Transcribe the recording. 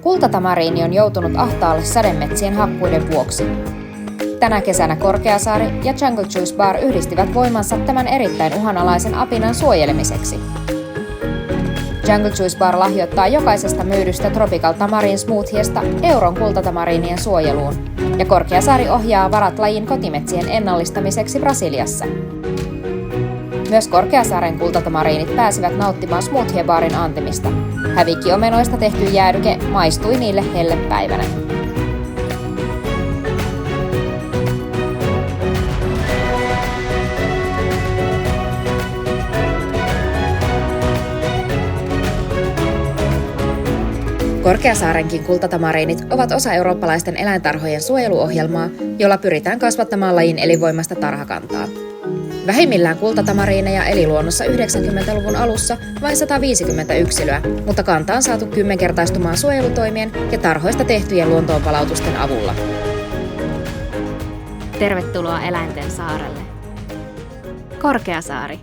Kultatamariini on joutunut ahtaalle sademetsien hakkuiden vuoksi. Tänä kesänä Korkeasaari ja Jungle Juice Bar yhdistivät voimansa tämän erittäin uhanalaisen apinan suojelemiseksi. Jungle Juice Bar lahjoittaa jokaisesta myydystä Tropical Tamarind Smoothiesta euron kultatamariinien suojeluun, ja Korkeasaari ohjaa varat lajin kotimetsien ennallistamiseksi Brasiliassa. Myös Korkeasaaren kultatamariinit pääsivät nauttimaan smoothie-baarin antimista. Hävikkiomenoista tehty jäädyke maistui niille hellepäivänä. Korkeasaarenkin kultatamariinit ovat osa eurooppalaisten eläintarhojen suojeluohjelmaa, jolla pyritään kasvattamaan lajin elinvoimaista tarhakantaa. Vähimmillään kultatamariineja eli luonnossa 90-luvun alussa vain 150 yksilöä, mutta kanta on saatu 10-kertaistumaan suojelutoimien ja tarhoista tehtyjen luontoonpalautusten avulla. Tervetuloa Eläinten saarelle. Korkeasaari.